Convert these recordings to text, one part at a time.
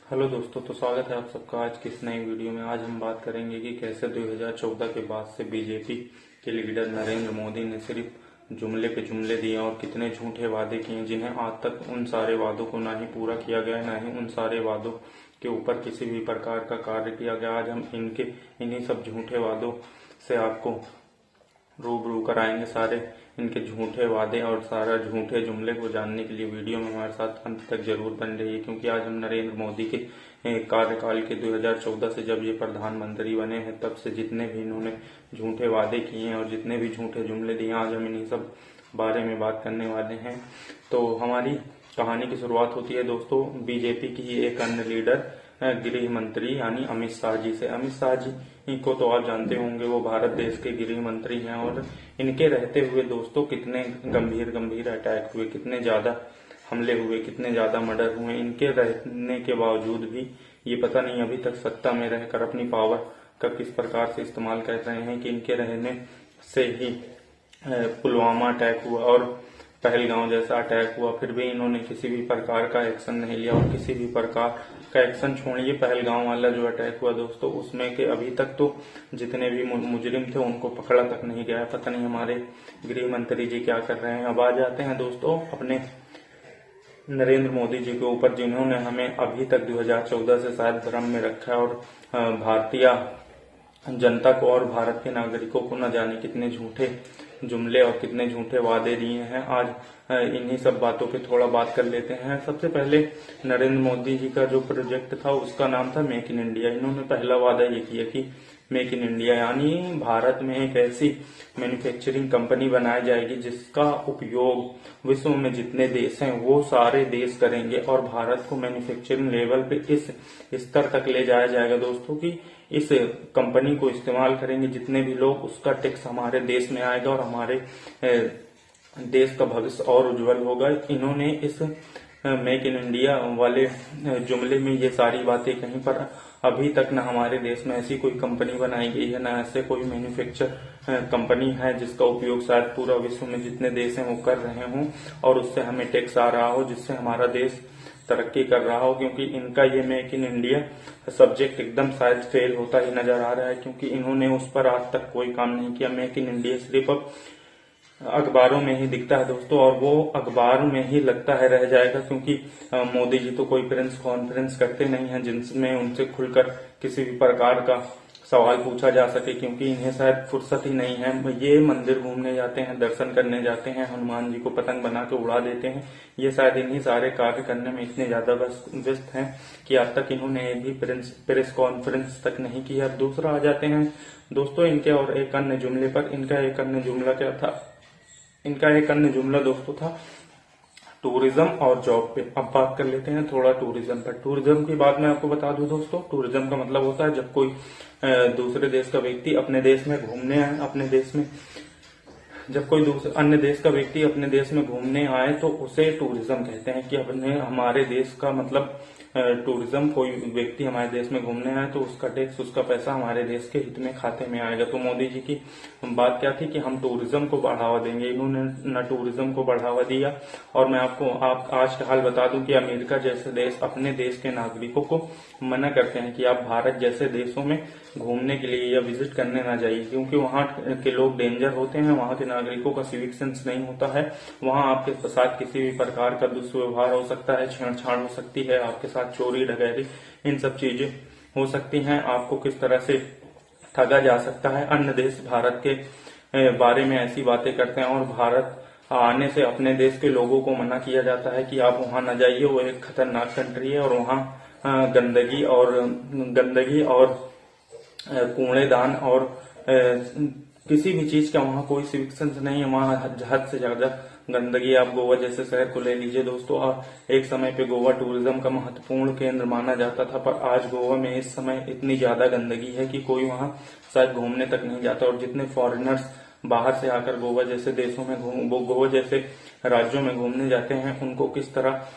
Hello दोस्तों, तो स्वागत है आप सबका आज की इस नई वीडियो में। आज हम बात करेंगे कि कैसे 2014 के बाद से बीजेपी के लीडर नरेंद्र मोदी ने सिर्फ जुमले पे जुमले दिए और कितने झूठे वादे किए जिन्हें आज तक उन सारे वादों को ना ही पूरा किया गया, ना ही उन सारे वादों के ऊपर किसी भी प्रकार का कार्य किया गया। आज हम इन्हीं सब झूठे वादों से आपको रूबरू कराएंगे। सारे इनके झूठे वादे और सारा झूठे जुमले को जानने के लिए वीडियो में हमारे साथ अंत तक जरूर बन रही, क्योंकि आज हम नरेंद्र मोदी के कार्यकाल के 2014 से जब ये प्रधानमंत्री बने हैं तब से जितने भी इन्होंने झूठे वादे किए हैं और जितने भी झूठे जुमले दिए, आज हम इन्हीं सब बारे में बात करने वाले हैं। तो हमारी कहानी की शुरुआत होती है दोस्तों बीजेपी की एक अन्य लीडर गृह मंत्री यानी अमित शाह जी से। अमित शाह जी को तो आप जानते होंगे, वो भारत देश के गृह मंत्री हैं और इनके रहते हुए दोस्तों कितने गंभीर गंभीर अटैक हुए, कितने ज्यादा हमले हुए, कितने ज्यादा मर्डर हुए। इनके रहने के बावजूद भी ये पता नहीं अभी तक सत्ता में रहकर अपनी पावर का किस प्रकार से इस्तेमाल कर रहे हैं कि इनके रहने से ही पुलवामा अटैक हुआ और पहलगांव जैसा अटैक हुआ, फिर भी इन्होंने किसी भी प्रकार का एक्शन नहीं लिया। और किसी भी प्रकार का एक्शन छोड़िए, पहलगांव वाला जो अटैक हुआ दोस्तों, उसमें के अभी तक तो जितने भी मुजरिम थे उनको पकड़ा तक नहीं गया। पता नहीं हमारे गृह मंत्री जी क्या कर रहे हैं। अब आ जाते हैं दोस्तों अपने नरेंद्र मोदी जी के ऊपर, जिन्होंने हमें अभी तक 2014 से शायद भ्रम में रखा है और भारतीय जनता को और भारत के नागरिकों को न जाने कितने झूठे जुमले और कितने झूठे वादे दिए हैं। आज इन्हीं सब बातों पे थोड़ा बात कर लेते हैं। सबसे पहले नरेंद्र मोदी जी का जो प्रोजेक्ट था उसका नाम था मेक इन इंडिया। इन्होंने पहला वादा ये किया कि मेक इन इंडिया यानी भारत में एक ऐसी मैन्युफैक्चरिंग कंपनी बनाई जाएगी जिसका उपयोग विश्व में जितने देश हैं वो सारे देश करेंगे और भारत को मैन्युफैक्चरिंग लेवल पे इस स्तर तक ले जाया जाएगा दोस्तों कि इस कंपनी को इस्तेमाल करेंगे जितने भी लोग, उसका टैक्स हमारे देश में आएगा और हमारे देश का भविष्य और उज्जवल होगा। इन्होंने इस मेक इन इंडिया वाले जुमले में ये सारी बातें कहीं पर अभी तक न हमारे देश में ऐसी कोई कंपनी बनाई गई है, न ऐसे कोई मैन्युफैक्चर कंपनी है जिसका उपयोग शायद पूरा विश्व में जितने देश हैं वो कर रहे हों और उससे हमें टैक्स आ रहा हो, जिससे हमारा देश तरक्की कर रहा हो। क्योंकि इनका ये मेक इन इंडिया सब्जेक्ट एकदम शायद फेल होता ही नजर आ रहा है, क्योंकि इन्होंने उस पर आज तक कोई काम नहीं किया। मेक इन इंडिया सिर्फ अब अखबारों में ही दिखता है दोस्तों और वो अखबार में ही लगता है रह जाएगा, क्योंकि मोदी जी तो कोई प्रेस कॉन्फ्रेंस करते नहीं हैं जिनमें उनसे खुलकर किसी भी प्रकार का सवाल पूछा जा सके, क्योंकि इन्हें शायद फुर्सत ही नहीं है। ये मंदिर घूमने जाते हैं, दर्शन करने जाते हैं, हनुमान जी को पतंग बना के उड़ा देते हैं। ये शायद इन्हीं सारे कार्य करने में इतने ज्यादा व्यस्त हैं कि आज तक इन्होंने एक भी प्रेस कॉन्फ्रेंस तक नहीं की है। अब दूसरा आ जाते हैं दोस्तों इनके और एक अन्य जुमले पर। इनका एक अन्य जुमला क्या था? इनका एक अन्य जुमला दोस्तों था टूरिज्म और जॉब पे। अब बात कर लेते हैं थोड़ा टूरिज्म पर। टूरिज्म की बात मैं आपको बता दूं दोस्तों, टूरिज्म का मतलब होता है जब कोई दूसरे देश का व्यक्ति अपने देश में घूमने आए, अपने देश में जब कोई दूसरे अन्य देश का व्यक्ति अपने देश में घूमने आए तो उसे टूरिज्म कहते हैं कि अपने हमारे देश का मतलब टूरिज्म, कोई व्यक्ति हमारे देश में घूमने आए तो उसका टैक्स, उसका पैसा हमारे देश के हित में खाते में आएगा। तो मोदी जी की बात क्या थी कि हम टूरिज्म को बढ़ावा देंगे। इन्होंने न टूरिज्म को बढ़ावा दिया और मैं आपको आज का हाल बता दूं कि अमेरिका जैसे देश अपने देश के नागरिकों को मना करते हैं कि आप भारत जैसे देशों में घूमने के लिए या विजिट करने ना जाइए, क्योंकि वहाँ के लोग डेंजर होते हैं, वहाँ के नागरिकों का सिविक सेंस नहीं होता है, वहाँ आपके साथ किसी भी प्रकार का दुष्व्यवहार हो सकता है, छेड़छाड़ हो सकती है, आपके साथ चोरी डकैती इन सब चीजें हो सकती हैं, आपको किस तरह से ठगा जा सकता है। अन्य देश भारत के बारे में ऐसी बातें करते हैं और भारत आने से अपने देश के लोगों को मना किया जाता है कि आप वहां न जाइए, वो एक खतरनाक कंट्री है और वहां गंदगी और कूड़ेदान और किसी भी चीज का वहाँ कोई सिविक सेंस नहीं है। वहाँ हद से ज्यादा गंदगी। आप गोवा जैसे शहर को ले लीजिए दोस्तों, एक समय पे गोवा टूरिज्म का महत्वपूर्ण केंद्र माना जाता था, पर आज गोवा में इस समय इतनी ज्यादा गंदगी है कि कोई वहाँ शायद घूमने तक नहीं जाता। और जितने फॉरेनर्स बाहर से आकर गोवा जैसे देशों में गोवा जैसे राज्यों में घूमने जाते हैं, उनको किस तरह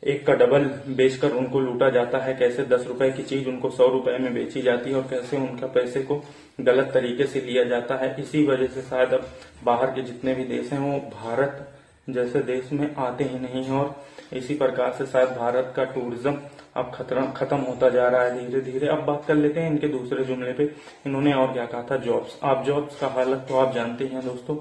एक का डबल बेचकर उनको लूटा जाता है, कैसे 10 रुपए की चीज उनको 100 रुपए में बेची जाती है और कैसे उनका पैसे को गलत तरीके से लिया जाता है। इसी वजह से शायद अब बाहर के जितने भी देश हैं वो भारत जैसे देश में आते ही नहीं हैं। और इसी प्रकार से शायद भारत का टूरिज्म अब खत्म होता जा रहा है धीरे धीरे। अब बात कर लेते हैं इनके दूसरे जुमले पे। इन्होंने और क्या कहा था, जॉब्स। आप जॉब्स का हालत तो आप जानते हैं दोस्तों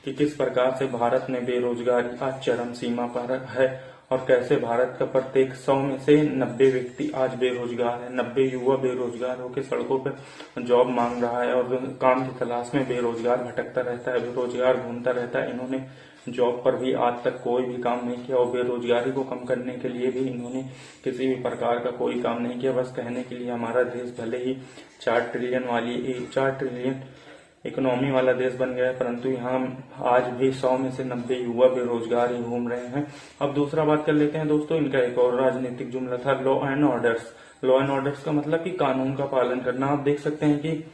कि किस प्रकार से भारत में बेरोजगारी आज चरम सीमा पर है और कैसे भारत का प्रत्येक 100 में से 90 व्यक्ति आज बेरोजगार है। 90 युवा बेरोजगार होकर सड़कों पर जॉब मांग रहा है और काम की तलाश में बेरोजगार भटकता रहता है, बेरोजगार घूमता रहता है। इन्होंने जॉब पर भी आज तक कोई भी काम नहीं किया और बेरोजगारी को कम करने के लिए भी इन्होंने किसी भी प्रकार का कोई काम नहीं किया। बस कहने के लिए हमारा देश भले ही 4 ट्रिलियन इकोनॉमी वाला देश बन गया है, परंतु यहाँ आज भी 100 में से 90 युवा बेरोजगार ही घूम रहे हैं। अब दूसरा बात कर लेते हैं दोस्तों, इनका एक और राजनीतिक जुमला था, law and orders. Law and orders का मतलब कि कानून का पालन करना। आप देख सकते हैं कि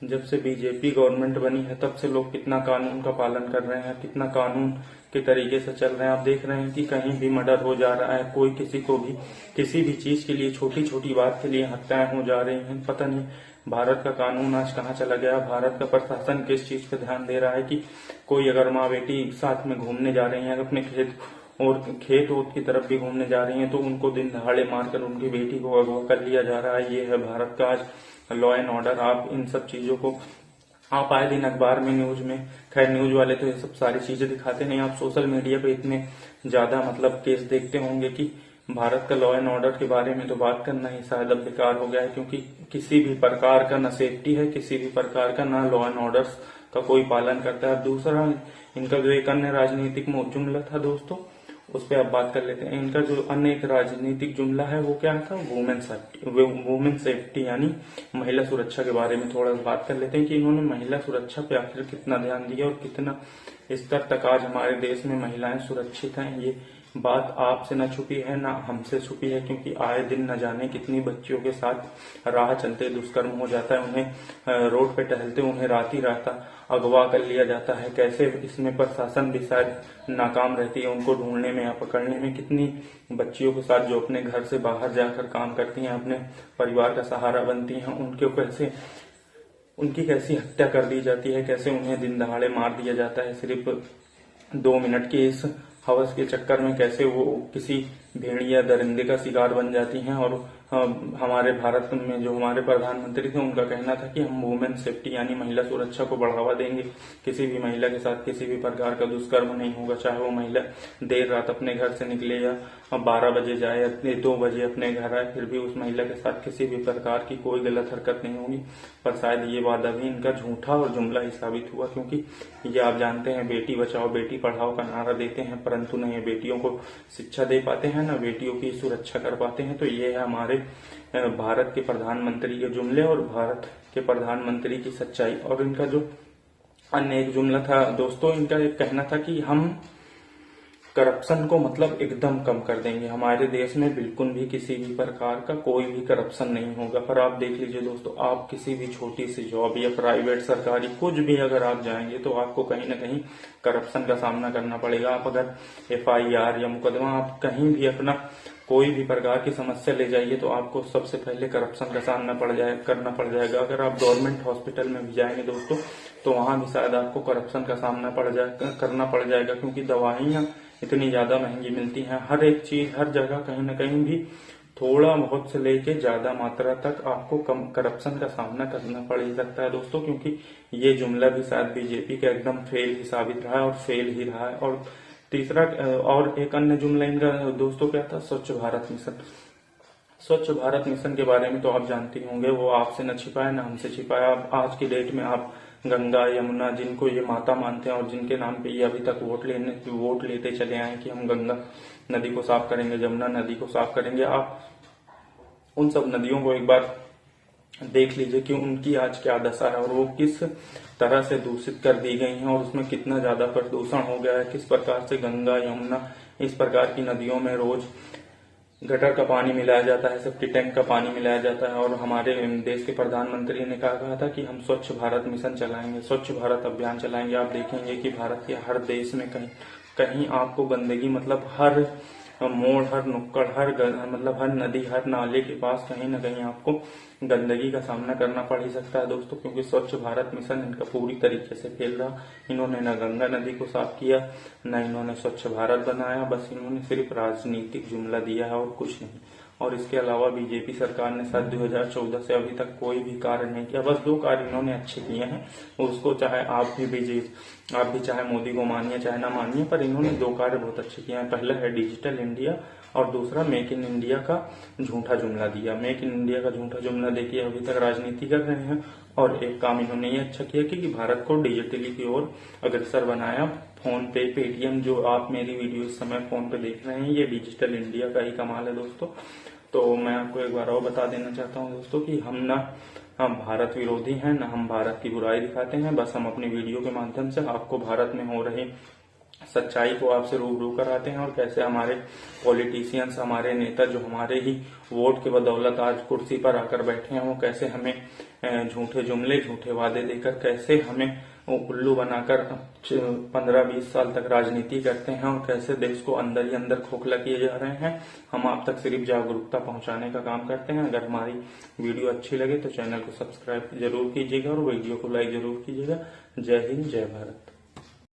जब से बीजेपी गवर्नमेंट बनी है तब से लोग कितना कानून का पालन कर रहे हैं, कितना कानून के तरीके से चल रहे हैं। आप देख रहे हैं कि कहीं भी मर्डर हो जा रहा है, कोई किसी को भी किसी भी चीज के लिए, छोटी छोटी बात के लिए हत्याएं हो जा रही हैं। पता नहीं भारत का कानून आज कहाँ चला गया। भारत का प्रशासन किस चीज पे ध्यान दे रहा है कि कोई अगर माँ बेटी साथ में घूमने जा रही हैं, अपने खेत की तरफ भी घूमने जा रही हैं, तो उनको दिन दहाड़े मारकर उनकी बेटी को अगवा कर लिया जा रहा है। ये है भारत का आज लॉ एंड ऑर्डर। आप इन सब चीजों को आप आए दिन अखबार में, न्यूज में, खैर न्यूज वाले तो ये सब सारी चीजें दिखाते नहीं, आप सोशल मीडिया पे इतने ज्यादा मतलब केस देखते होंगे कि भारत का लॉ एंड ऑर्डर के बारे में तो बात करना ही शायद अब बेकार हो गया है, क्योंकि किसी भी प्रकार का न सेफ्टी है, किसी भी प्रकार का ना लॉ एंड ऑर्डर का कोई पालन करता है। दूसरा इनका जो एक अन्य राजनीतिक जुमला था दोस्तों, उस पर आप बात कर लेते हैं। इनका जो अन्य एक राजनीतिक जुमला है वो क्या था, वुमेन सेफ्टी यानी महिला सुरक्षा के बारे में थोड़ा बात कर लेते हैं कि इन्होंने महिला सुरक्षा पे आखिर कितना ध्यान दिया और कितना स्तर तक आज हमारे देश में महिलाएं सुरक्षित हैं। ये बात आपसे न छुपी है ना हमसे छुपी है, क्योंकि आए दिन न जाने कितनी बच्चियों के साथ राह चलते दुष्कर्म हो जाता है, उन्हें रोड पे टहलते उन्हें रात ही रात अगवा कर लिया जाता है। कैसे इसमें प्रशासन भी शायद नाकाम रहती है उनको ढूंढने में या पकड़ने में। कितनी बच्चियों के साथ जो अपने घर से बाहर जाकर काम करती हैं, अपने परिवार का सहारा बनती हैं, उनकी कैसी हत्या कर दी जाती है, कैसे उन्हें दिन दहाड़े मार दिया जाता है सिर्फ 2 मिनट के इस हवस के चक्कर में, कैसे वो किसी भेड़िया दरिंदे का शिकार बन जाती हैं। और हमारे भारत में जो हमारे प्रधानमंत्री थे उनका कहना था कि हम वुमेन सेफ्टी यानी महिला सुरक्षा को बढ़ावा देंगे, किसी भी महिला के साथ किसी भी प्रकार का दुष्कर्म नहीं होगा, चाहे वो महिला देर रात अपने घर से निकले या 12 बजे जाए या 2 बजे अपने घर आए, फिर भी उस महिला के साथ किसी भी प्रकार की कोई गलत हरकत नहीं होगी। पर शायद ये वादा भी इनका झूठा और जुमला ही साबित हुआ, क्योंकि ये आप जानते हैं बेटी बचाओ बेटी पढ़ाओ का नारा देते हैं, परंतु न ये बेटियों को शिक्षा दे पाते हैं, न बेटियों की सुरक्षा कर पाते हैं। तो ये है हमारे भारत के प्रधानमंत्री के जुमले और भारत के प्रधानमंत्री की सच्चाई। और इनका जो अन्य एक जुमला था दोस्तों, इनका एक कहना था कि हम करप्शन को मतलब एकदम कम कर देंगे, हमारे देश में बिल्कुल भी किसी भी प्रकार का कोई भी करप्शन नहीं होगा। पर आप देख लीजिए दोस्तों, आप किसी भी छोटी सी जॉब या प्राइवेट सरकारी कुछ भी अगर आप जाएंगे तो आपको कहीं ना कहीं करप्शन का सामना करना पड़ेगा। आप अगर FIR या मुकदमा आप कहीं भी अपना कोई भी प्रकार की समस्या ले जाइए तो आपको सबसे पहले करप्शन का सामना करना पड़ जाएगा। अगर आप गवर्नमेंट हॉस्पिटल में भी जाएंगे दोस्तों तो वहां भी शायद आपको करप्शन का सामना करना पड़ जाएगा, क्योंकि दवाइयां इतनी ज्यादा महंगी मिलती हैं। हर एक चीज हर जगह कहीं ना कहीं भी थोड़ा बहुत से लेके ज्यादा मात्रा तक आपको कम करप्शन का सामना करना पड़ ही सकता है दोस्तों, क्योंकि ये जुमला भी शायद बीजेपी का एकदम फेल ही साबित रहा है और फेल ही रहा है। और तीसरा और एक अन्य जुमला इनका दोस्तों क्या था, स्वच्छ भारत मिशन। स्वच्छ भारत मिशन के बारे में तो आप जानते होंगे, वो आपसे न छिपाया न हमसे छिपाया। आज की डेट में आप गंगा यमुना जिनको ये माता मानते हैं और जिनके नाम पे ये अभी तक वोट लेते चले आए कि हम गंगा नदी को साफ करेंगे, यमुना नदी को साफ करेंगे, आप उन सब नदियों को एक बार देख लीजिए कि उनकी आज क्या दशा है और वो किस तरह से दूषित कर दी गई हैं और उसमें कितना ज्यादा प्रदूषण हो गया है। किस प्रकार से गंगा यमुना इस प्रकार की नदियों में रोज गटर का पानी मिलाया जाता है, सेप्टिक टैंक का पानी मिलाया जाता है। और हमारे देश के प्रधानमंत्री ने कहा था कि हम स्वच्छ भारत मिशन चलाएंगे, स्वच्छ भारत अभियान चलाएंगे। आप देखेंगे कि भारत के हर देश में कहीं आपको गंदगी मतलब हर मोड़, हर नुक्कड़, मतलब हर नदी, हर नाले के पास कहीं ना कहीं आपको गंदगी का सामना करना पड़ ही सकता है दोस्तों, क्योंकि स्वच्छ भारत मिशन इनका पूरी तरीके से फेल रहा। इन्होंने न गंगा नदी को साफ किया, न इन्होंने स्वच्छ भारत बनाया, बस इन्होंने सिर्फ राजनीतिक जुमला दिया है और कुछ नहीं। और इसके अलावा बीजेपी सरकार ने साल 2014 से अभी तक कोई भी कार्य नहीं किया। बस 2 कार्य इन्होंने अच्छे किए हैं, उसको चाहे आप भी चाहे मोदी को मानिए चाहे ना मानिए, पर इन्होंने 2 कार्य बहुत अच्छे किए हैं। पहला है डिजिटल इंडिया और दूसरा मेक इन इंडिया का झूठा जुमला दिया। मेक इन इंडिया का झूठा जुमला देखिए अभी तक राजनीति कर रहे हैं, और एक काम इन्होंने ये अच्छा किया कि भारत को डिजिटली की ओर अग्रसर बनाया। फोन पे, पेटीएम, जो आप मेरी वीडियो इस समय फोन पे देख रहे हैं, ये डिजिटल इंडिया का ही कमाल है दोस्तों। तो मैं आपको एक बार और बता देना चाहता हूँ दोस्तों कि हम भारत विरोधी हैं, न हम भारत की बुराई दिखाते हैं। बस हम अपनी वीडियो के माध्यम से आपको भारत में हो रही सच्चाई को आपसे रूबरू कराते हैं, और कैसे हमारे पॉलिटिशियंस, हमारे नेता जो हमारे ही वोट के बदौलत आज कुर्सी पर आकर बैठे हैं, वो कैसे हमें झूठे जुमले, झूठे वादे देकर कैसे हमें उल्लू बनाकर 15-20 साल तक राजनीति करते हैं, और कैसे देश को अंदर ही अंदर खोखला किए जा रहे हैं। हम आप तक सिर्फ जागरूकता पहुंचाने का काम करते हैं। अगर हमारी वीडियो अच्छी लगे तो चैनल को सब्सक्राइब जरूर कीजिएगा और वीडियो को लाइक जरूर कीजिएगा। जय हिंद, जय भारत।